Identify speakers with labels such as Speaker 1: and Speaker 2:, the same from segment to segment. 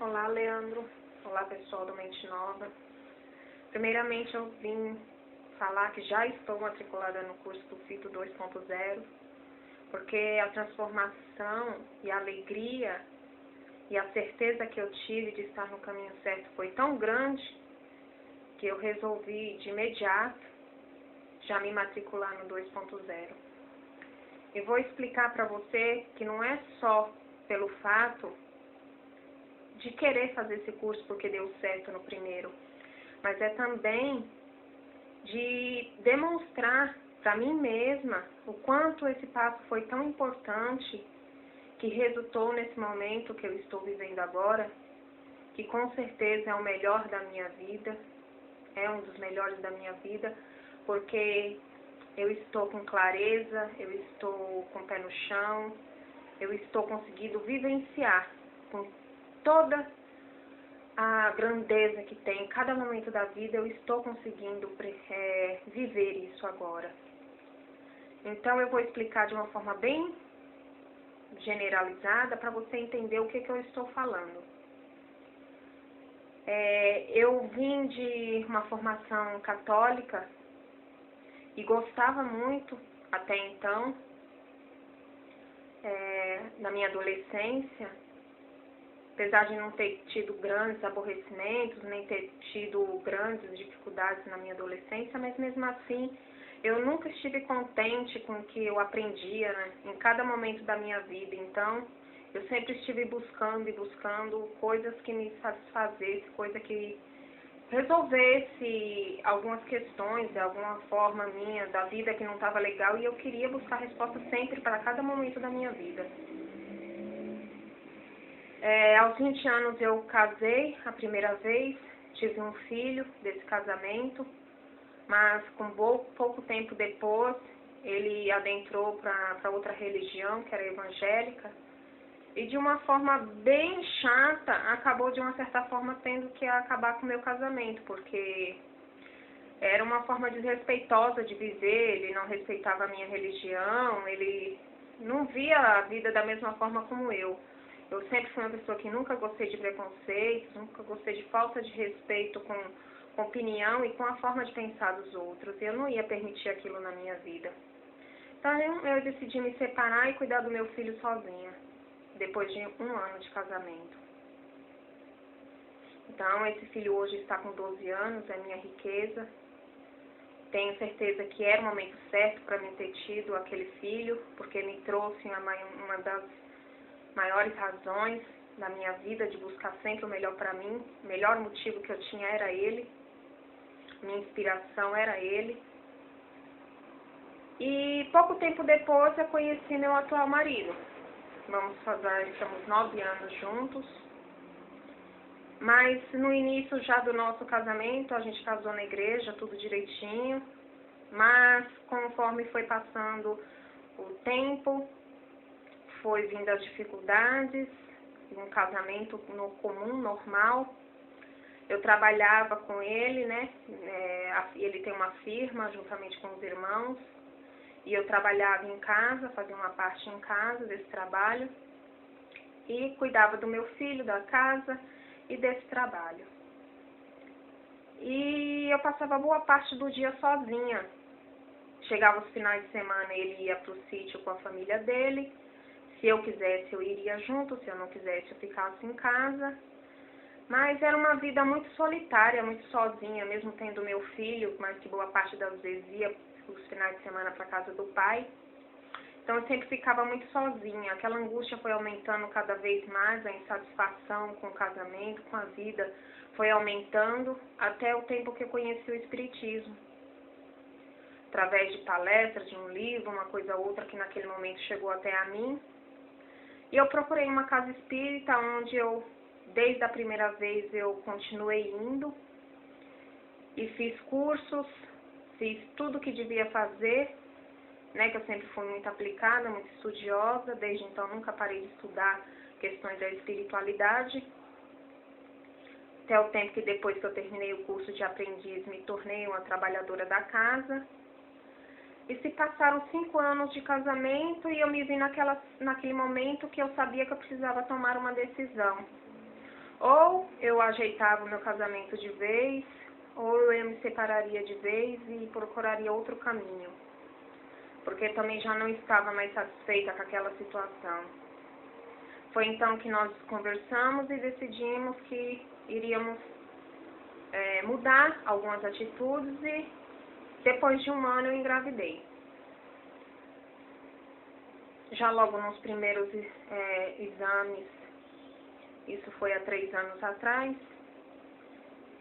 Speaker 1: Olá, Leandro. Olá, pessoal do Mente Nova. Primeiramente, eu vim falar que já estou matriculada no curso do Fito 2.0, porque a transformação e a alegria e a certeza que eu tive de estar no caminho certo foi tão grande que eu resolvi de imediato já me matricular no 2.0. E vou explicar para você que não é só pelo fato de querer fazer esse curso porque deu certo no primeiro, mas é também de demonstrar para mim mesma o quanto esse passo foi tão importante que resultou nesse momento que eu estou vivendo agora, que com certeza é o melhor da minha vida, é um dos melhores da minha vida, porque eu estou com clareza, eu estou com o pé no chão, eu estou conseguindo vivenciar com toda a grandeza que tem em cada momento da vida, eu estou conseguindo viver isso agora. Então eu vou explicar de uma forma bem generalizada para você entender o que eu estou falando. Eu vim de uma formação católica e gostava muito até então, na minha adolescência, apesar de não ter tido grandes aborrecimentos, nem ter tido grandes dificuldades na minha adolescência, mas mesmo assim eu nunca estive contente com o que eu aprendia, né, em cada momento da minha vida. Então eu sempre estive buscando e buscando coisas que me satisfazessem, coisa que resolvesse algumas questões de alguma forma minha da vida que não estava legal, e eu queria buscar resposta sempre para cada momento da minha vida. Aos 20 anos eu casei a primeira vez, tive um filho desse casamento, mas com pouco tempo depois ele adentrou para outra religião, que era evangélica, e de uma forma bem chata acabou de uma certa forma tendo que acabar com o meu casamento, porque era uma forma desrespeitosa de viver, ele não respeitava a minha religião, ele não via a vida da mesma forma como eu. Eu sempre fui uma pessoa que nunca gostei de preconceito, nunca gostei de falta de respeito com opinião e com a forma de pensar dos outros. Eu não ia permitir aquilo na minha vida. Então eu decidi me separar e cuidar do meu filho sozinha, depois de 1 ano de casamento. Então esse filho hoje está com 12 anos, é minha riqueza. Tenho certeza que era o momento certo para mim ter tido aquele filho, porque me trouxe uma das maiores razões da minha vida de buscar sempre o melhor para mim. O melhor motivo que eu tinha era ele, minha inspiração era ele. E pouco tempo depois eu conheci meu atual marido. Estamos 9 anos juntos. Mas no início já do nosso casamento, a gente casou na igreja, tudo direitinho. Mas conforme foi passando o tempo, foi vindo as dificuldades, um casamento comum, normal. Eu trabalhava com ele, né? Ele tem uma firma juntamente com os irmãos. E eu trabalhava em casa, fazia uma parte em casa desse trabalho. E cuidava do meu filho, da casa e desse trabalho. E eu passava boa parte do dia sozinha. Chegava os finais de semana, ele ia para o sítio com a família dele. Se eu quisesse, eu iria junto. Se eu não quisesse, eu ficasse em casa. Mas era uma vida muito solitária, muito sozinha, mesmo tendo meu filho, mas que boa parte das vezes ia os finais de semana para casa do pai. Então eu sempre ficava muito sozinha. Aquela angústia foi aumentando cada vez mais, a insatisfação com o casamento, com a vida, foi aumentando até o tempo que eu conheci o Espiritismo. Através de palestras, de um livro, uma coisa ou outra que naquele momento chegou até a mim. E eu procurei uma casa espírita onde desde a primeira vez, eu continuei indo e fiz cursos, fiz tudo o que devia fazer, né, que eu sempre fui muito aplicada, muito estudiosa, desde então nunca parei de estudar questões da espiritualidade. Até o tempo que depois que eu terminei o curso de aprendiz, me tornei uma trabalhadora da casa. E se passaram 5 anos de casamento e eu me vi naquele momento que eu sabia que eu precisava tomar uma decisão. Ou eu ajeitava o meu casamento de vez, ou eu me separaria de vez e procuraria outro caminho, porque também já não estava mais satisfeita com aquela situação. Foi então que nós conversamos e decidimos que iríamos mudar algumas atitudes e depois de 1 ano eu engravidei. Já logo nos primeiros exames, isso foi há 3 anos atrás,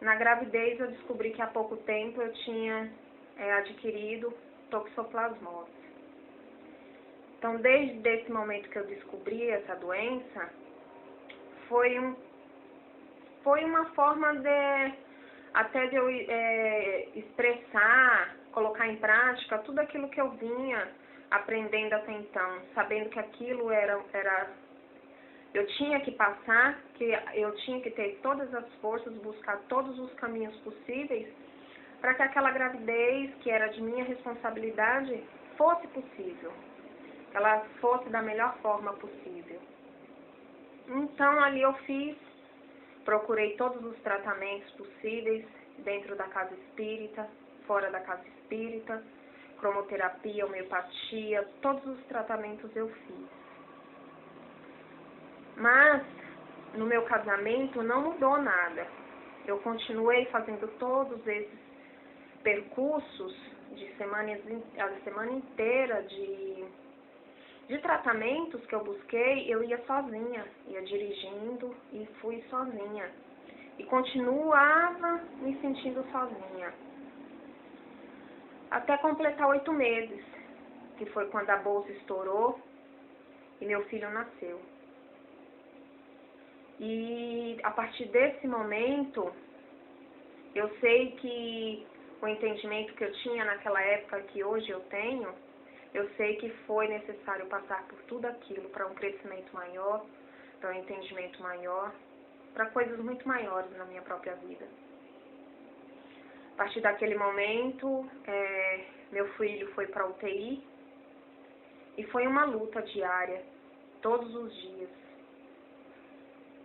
Speaker 1: na gravidez eu descobri que há pouco tempo eu tinha adquirido toxoplasmose. Então, desde esse momento que eu descobri essa doença, foi uma forma de eu expressar, colocar em prática tudo aquilo que eu vinha aprendendo até então, sabendo que aquilo eu tinha que passar, que eu tinha que ter todas as forças, buscar todos os caminhos possíveis para que aquela gravidez, que era de minha responsabilidade, fosse possível, que ela fosse da melhor forma possível. Então, ali eu procurei todos os tratamentos possíveis dentro da casa espírita, fora da casa espírita, cromoterapia, homeopatia, todos os tratamentos eu fiz. Mas, no meu casamento não mudou nada. Eu continuei fazendo todos esses percursos a semana inteira de tratamentos que eu busquei, eu ia sozinha, ia dirigindo e fui sozinha. E continuava me sentindo sozinha. Até completar 8 meses, que foi quando a bolsa estourou e meu filho nasceu. E a partir desse momento, eu sei que o entendimento que eu tinha naquela época, que hoje eu tenho, eu sei que foi necessário passar por tudo aquilo para um crescimento maior, para um entendimento maior, para coisas muito maiores na minha própria vida. A partir daquele momento, meu filho foi para a UTI e foi uma luta diária, todos os dias.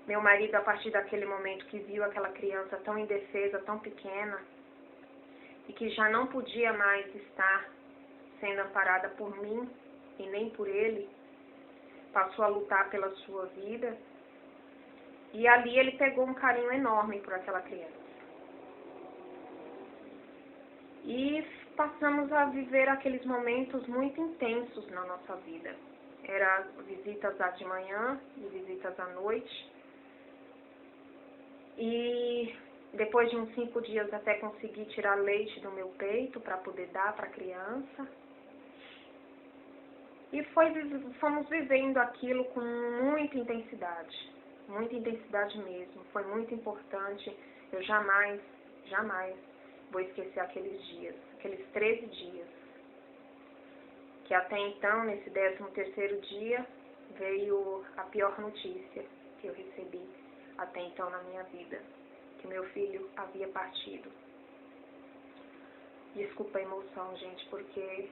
Speaker 1: Meu marido, a partir daquele momento que viu aquela criança tão indefesa, tão pequena, e que já não podia mais estar sendo amparada por mim e nem por ele, passou a lutar pela sua vida, e ali ele pegou um carinho enorme por aquela criança. E passamos a viver aqueles momentos muito intensos na nossa vida. Eram visitas de manhã e visitas à noite. E depois de uns 5 dias até consegui tirar leite do meu peito para poder dar para a criança. E fomos vivendo aquilo com muita intensidade mesmo. Foi muito importante. Eu jamais vou esquecer aqueles dias, aqueles 13 dias. Que até então, nesse 13º dia, veio a pior notícia que eu recebi até então na minha vida, que meu filho havia partido. Desculpa a emoção, gente, porque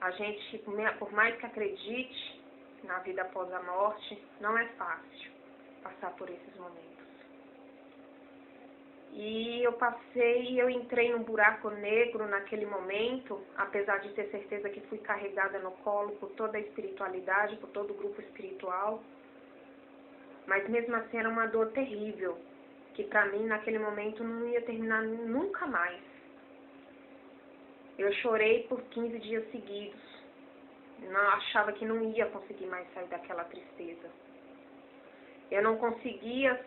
Speaker 1: a gente, por mais que acredite na vida após a morte, não é fácil passar por esses momentos. E eu entrei num buraco negro naquele momento, apesar de ter certeza que fui carregada no colo por toda a espiritualidade, por todo o grupo espiritual. Mas mesmo assim era uma dor terrível, que para mim naquele momento não ia terminar nunca mais. Eu chorei por 15 dias seguidos. Não achava que não ia conseguir mais sair daquela tristeza. Eu não conseguia,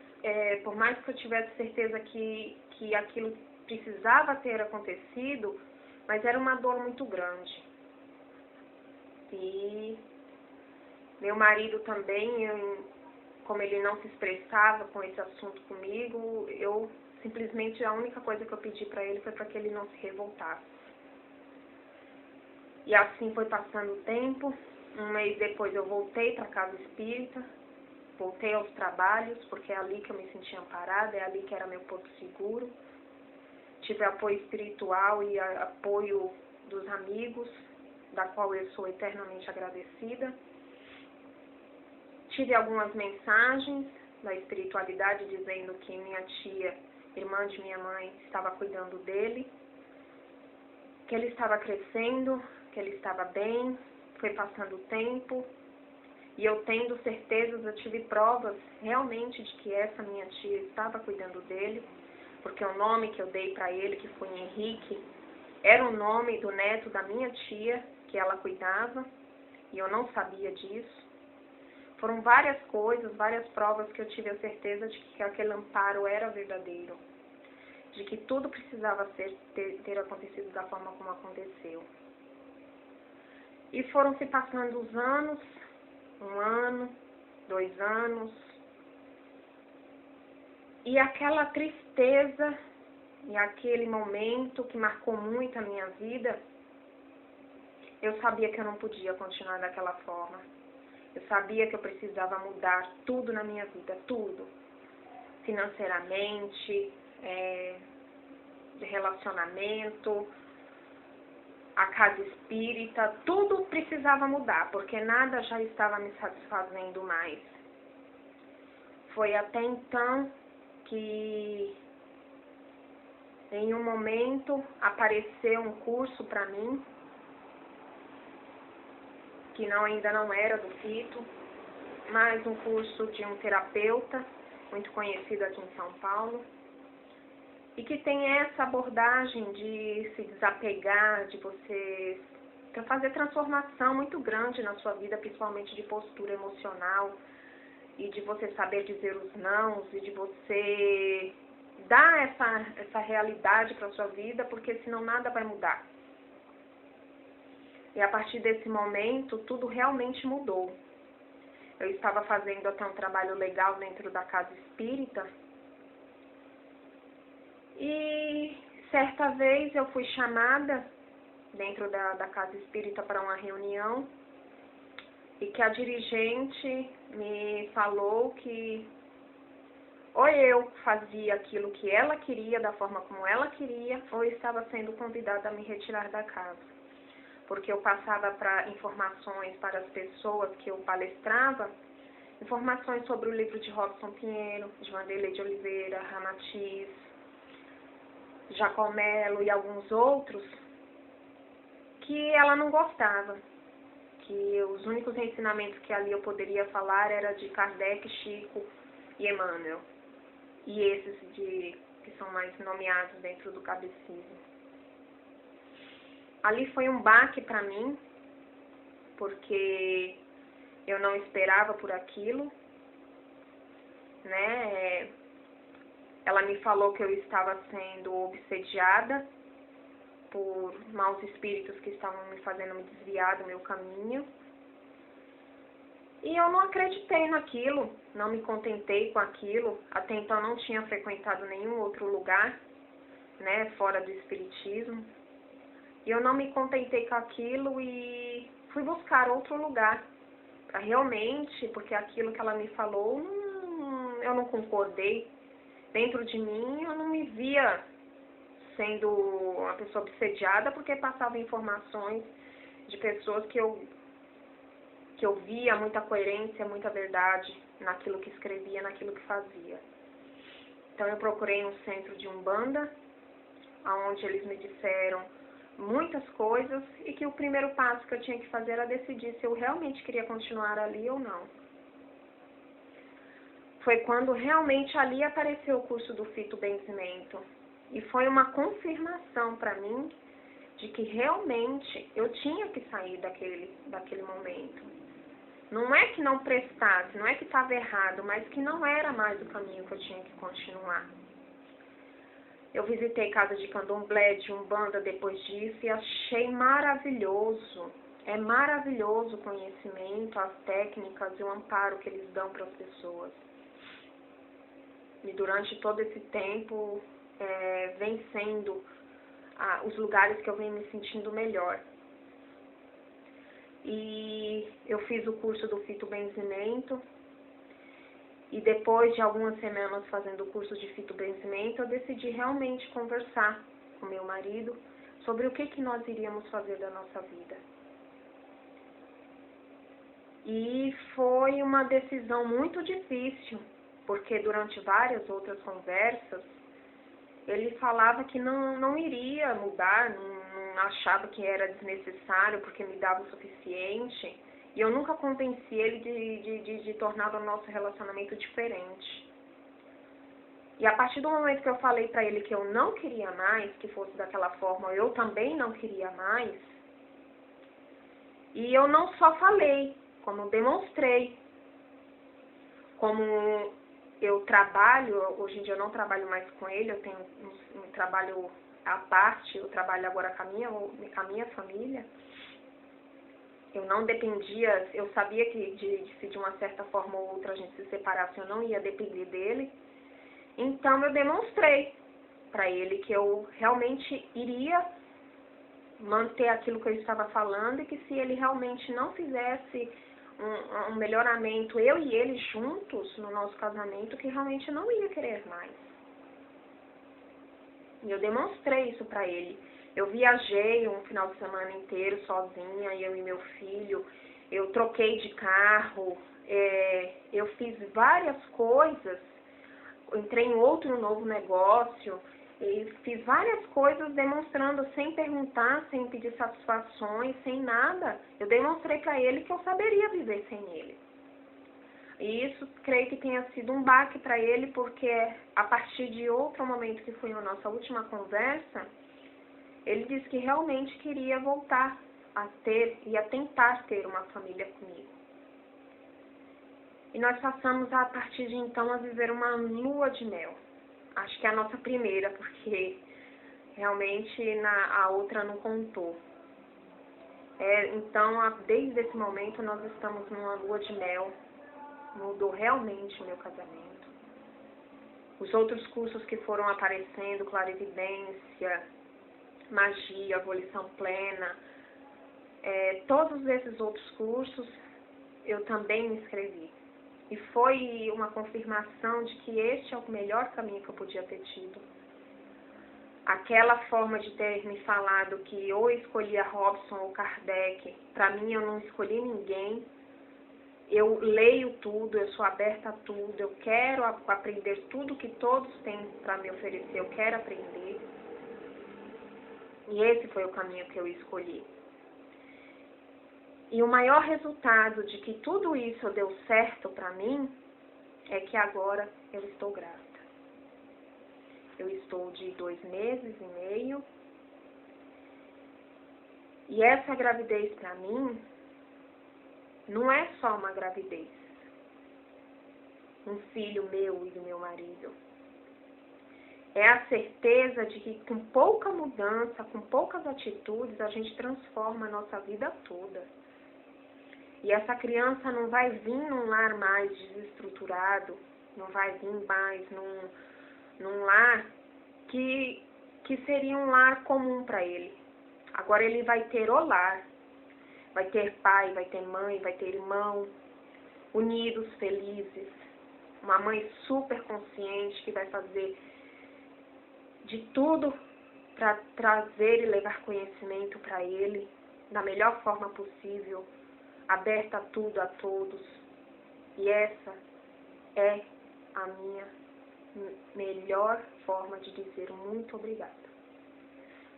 Speaker 1: por mais que eu tivesse certeza que aquilo precisava ter acontecido, mas era uma dor muito grande. E meu marido também, como ele não se expressava com esse assunto comigo, eu simplesmente, a única coisa que eu pedi para ele foi para que ele não se revoltasse. E assim foi passando o tempo. 1 mês depois eu voltei para a casa espírita, voltei aos trabalhos, porque é ali que eu me sentia amparada, é ali que era meu porto seguro. Tive apoio espiritual e apoio dos amigos, da qual eu sou eternamente agradecida. Tive algumas mensagens da espiritualidade, dizendo que minha tia, irmã de minha mãe, estava cuidando dele, que ele estava crescendo, que ele estava bem. Foi passando o tempo e eu tendo certezas, eu tive provas realmente de que essa minha tia estava cuidando dele, porque o nome que eu dei para ele, que foi Henrique, era o nome do neto da minha tia, que ela cuidava, e eu não sabia disso. Foram várias coisas, várias provas que eu tive a certeza de que aquele amparo era verdadeiro, de que tudo precisava ter acontecido da forma como aconteceu. E foram se passando os anos, 1 ano, 2 anos, e aquela tristeza e aquele momento que marcou muito a minha vida, eu sabia que eu não podia continuar daquela forma. Eu sabia que eu precisava mudar tudo na minha vida, tudo. Financeiramente, de relacionamento, a casa espírita, tudo precisava mudar, porque nada já estava me satisfazendo mais. Foi até então que, em um momento, apareceu um curso para mim, que ainda não era do FITO, mas um curso de um terapeuta, muito conhecido aqui em São Paulo, e que tem essa abordagem de se desapegar, de você fazer transformação muito grande na sua vida, principalmente de postura emocional, e de você saber dizer os nãos, e de você dar essa realidade para a sua vida, porque senão nada vai mudar. E a partir desse momento, tudo realmente mudou. Eu estava fazendo até um trabalho legal dentro da casa espírita. E certa vez eu fui chamada dentro da casa espírita para uma reunião. E que a dirigente me falou que ou eu fazia aquilo que ela queria, da forma como ela queria, ou eu estava sendo convidada a me retirar da casa. Porque eu passava informações para as pessoas que eu palestrava, informações sobre o livro de Robson Pinheiro, de Vanderlei de Oliveira, Ramatiz, Jacó Melo e alguns outros, que ela não gostava, que os únicos ensinamentos que ali eu poderia falar era de Kardec, Chico e Emmanuel, e esses que são mais nomeados dentro do catecismo. Ali foi um baque para mim, porque eu não esperava por aquilo, né? Ela me falou que eu estava sendo obsediada por maus espíritos que estavam me fazendo me desviar do meu caminho. E eu não acreditei naquilo, não me contentei com aquilo. Até então não tinha frequentado nenhum outro lugar, né, fora do espiritismo. E eu não me contentei com aquilo e fui buscar outro lugar. Pra realmente, porque aquilo que ela me falou, eu não concordei. Dentro de mim, eu não me via sendo uma pessoa obsediada, porque passava informações de pessoas que eu via muita coerência, muita verdade naquilo que escrevia, naquilo que fazia. Então eu procurei um centro de Umbanda, onde eles me disseram muitas coisas e que o primeiro passo que eu tinha que fazer era decidir se eu realmente queria continuar ali ou não. Foi quando realmente ali apareceu o curso do fitobenzimento. E foi uma confirmação para mim de que realmente eu tinha que sair daquele momento. Não é que não prestasse, não é que estava errado, mas que não era mais o caminho que eu tinha que continuar. Eu visitei casa de candomblé, de umbanda depois disso e achei maravilhoso. É maravilhoso o conhecimento, as técnicas e o amparo que eles dão para as pessoas. E durante todo esse tempo, vem sendo os lugares que eu venho me sentindo melhor. E eu fiz o curso do fitobenzimento. E depois de algumas semanas fazendo o curso de fitobenzimento, eu decidi realmente conversar com meu marido sobre o que nós iríamos fazer da nossa vida. E foi uma decisão muito difícil, porque durante várias outras conversas, ele falava que não iria mudar, não achava que era desnecessário, porque me dava o suficiente. E eu nunca convenci ele de tornar o nosso relacionamento diferente. E a partir do momento que eu falei pra ele que eu não queria mais, que fosse daquela forma, eu também não queria mais. E eu não só falei, como demonstrei. Como eu trabalho, hoje em dia eu não trabalho mais com ele, eu tenho um trabalho à parte, eu trabalho agora com a minha família. Eu não dependia, eu sabia que se de uma certa forma ou outra a gente se separasse, eu não ia depender dele. Então eu demonstrei para ele que eu realmente iria manter aquilo que eu estava falando e que se ele realmente não fizesse um melhoramento, eu e ele juntos no nosso casamento, que realmente não ia querer mais. E eu demonstrei isso para ele. Eu viajei um final de semana inteiro sozinha, eu e meu filho. Eu troquei de carro, eu fiz várias coisas. Entrei em outro novo negócio e fiz várias coisas demonstrando, sem perguntar, sem pedir satisfações, sem nada. Eu demonstrei para ele que eu saberia viver sem ele. E isso creio que tenha sido um baque para ele, porque a partir de outro momento, que foi a nossa última conversa, ele disse que realmente queria voltar a ter e a tentar ter uma família comigo. E nós passamos a partir de então a viver uma lua de mel. Acho que é a nossa primeira, porque realmente a outra não contou. Então, desde esse momento nós estamos numa lua de mel. Mudou realmente o meu casamento. Os outros cursos que foram aparecendo, clarividência, magia, abolição plena, todos esses outros cursos eu também me inscrevi. E foi uma confirmação de que este é o melhor caminho que eu podia ter tido. Aquela forma de ter me falado que ou eu escolhia Robson ou Kardec, para mim eu não escolhi ninguém. Eu leio tudo, eu sou aberta a tudo, eu quero aprender tudo que todos têm para me oferecer, eu quero aprender. E esse foi o caminho que eu escolhi. E o maior resultado de que tudo isso deu certo para mim é que agora eu estou grávida. Eu estou de 2 meses e meio. E essa gravidez para mim não é só uma gravidez. Um filho meu e do meu marido. É a certeza de que com pouca mudança, com poucas atitudes, a gente transforma a nossa vida toda. E essa criança não vai vir num lar mais desestruturado, não vai vir mais num lar que seria um lar comum para ele. Agora ele vai ter o lar, vai ter pai, vai ter mãe, vai ter irmão, unidos, felizes. Uma mãe super consciente que vai fazer de tudo para trazer e levar conhecimento para ele da melhor forma possível, aberta a tudo, a todos. E essa é a minha melhor forma de dizer muito obrigada.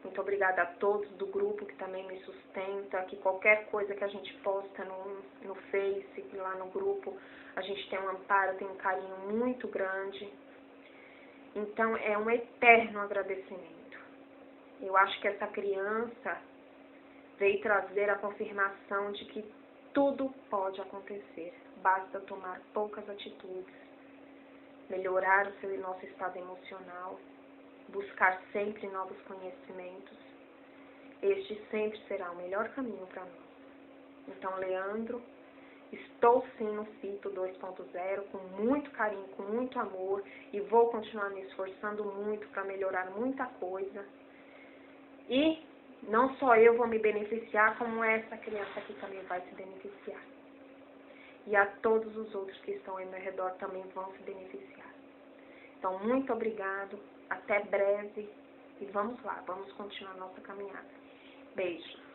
Speaker 1: Muito obrigada a todos do grupo que também me sustenta, que qualquer coisa que a gente posta no Face, lá no grupo, a gente tem um amparo, tem um carinho muito grande. Então, é um eterno agradecimento. Eu acho que essa criança veio trazer a confirmação de que tudo pode acontecer. Basta tomar poucas atitudes, melhorar o seu e nosso estado emocional, buscar sempre novos conhecimentos. Este sempre será o melhor caminho para nós. Então, Leandro, estou sim no Fito 2.0, com muito carinho, com muito amor, e vou continuar me esforçando muito para melhorar muita coisa. E não só eu vou me beneficiar, como essa criança aqui também vai se beneficiar. E a todos os outros que estão aí ao meu redor também vão se beneficiar. Então, muito obrigado, até breve, e vamos lá, vamos continuar a nossa caminhada. Beijo.